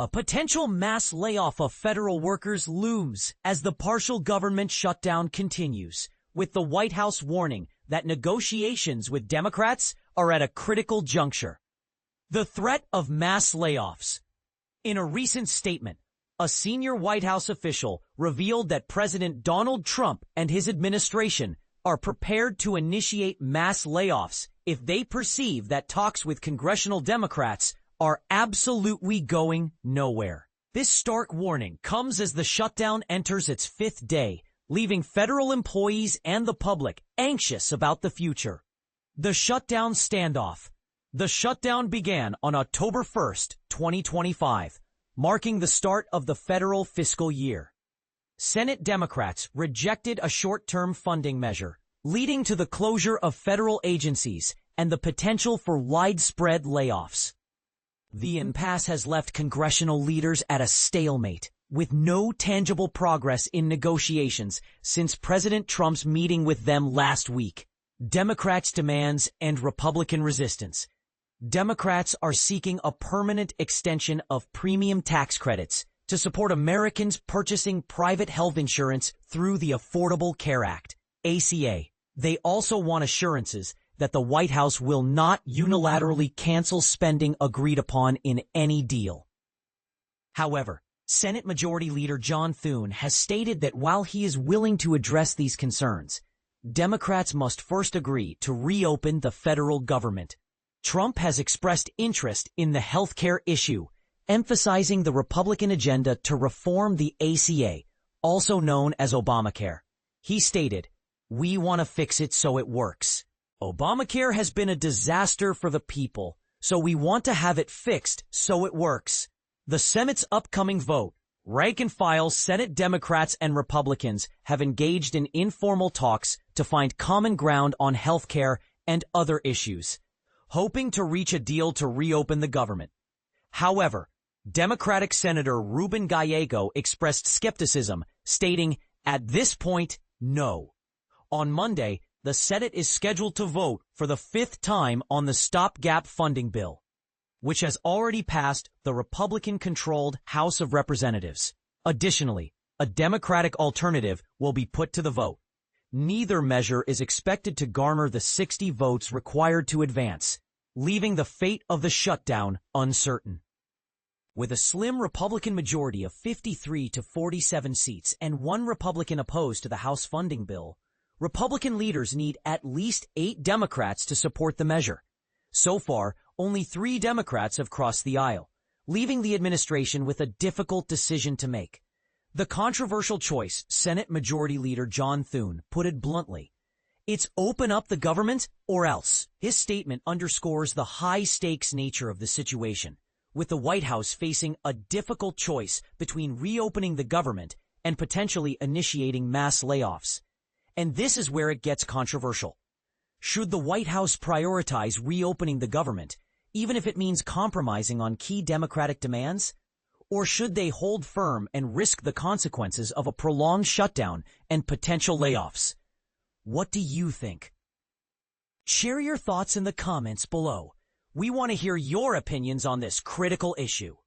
A potential mass layoff of federal workers looms as the partial government shutdown continues, with the White House warning that negotiations with Democrats are at a critical juncture. The threat of mass layoffs. In a recent statement, a senior White House official revealed that President Donald Trump and his administration are prepared to initiate mass layoffs if they perceive that talks with congressional Democrats are absolutely going nowhere. This stark warning comes as the shutdown enters its fifth day, leaving federal employees and the public anxious about the future. The shutdown standoff. The shutdown began on October 1st, 2025, marking the start of the federal fiscal year. Senate Democrats rejected a short-term funding measure, leading to the closure of federal agencies and the potential for widespread layoffs. The impasse has left congressional leaders at a stalemate, with no tangible progress in negotiations since President Trump's meeting with them last week. Democrats' demands and Republican resistance. Democrats are seeking a permanent extension of premium tax credits to support Americans purchasing private health insurance through the Affordable Care Act, ACA. They also want assurances that the White House will not unilaterally cancel spending agreed upon in any deal. However, Senate Majority Leader John Thune has stated that while he is willing to address these concerns, Democrats must first agree to reopen the federal government. Trump has expressed interest in the health care issue, emphasizing the Republican agenda to reform the ACA, also known as Obamacare. He stated, "We want to fix it so it works. Obamacare has been a disaster for the people, so we want to have it fixed so it works." The Senate's upcoming vote, rank-and-file Senate Democrats and Republicans have engaged in informal talks to find common ground on health care and other issues, hoping to reach a deal to reopen the government. However, Democratic Senator Ruben Gallego expressed skepticism, stating, "At this point, no." On Monday, the Senate is scheduled to vote for the fifth time on the stopgap funding bill, which has already passed the Republican-controlled House of Representatives. Additionally, a Democratic alternative will be put to the vote. Neither measure is expected to garner the 60 votes required to advance, leaving the fate of the shutdown uncertain. With a slim Republican majority of 53 to 47 seats and one Republican opposed to the House funding bill, Republican leaders need at least 8 Democrats to support the measure. So far, only 3 Democrats have crossed the aisle, leaving the administration with a difficult decision to make. The controversial choice, Senate Majority Leader John Thune put it bluntly, "It's open up the government or else." His statement underscores the high-stakes nature of the situation, with the White House facing a difficult choice between reopening the government and potentially initiating mass layoffs. And this is where it gets controversial. Should the White House prioritize reopening the government, even if it means compromising on key Democratic demands? Or should they hold firm and risk the consequences of a prolonged shutdown and potential layoffs? What do you think? Share your thoughts in the comments below. We want to hear your opinions on this critical issue.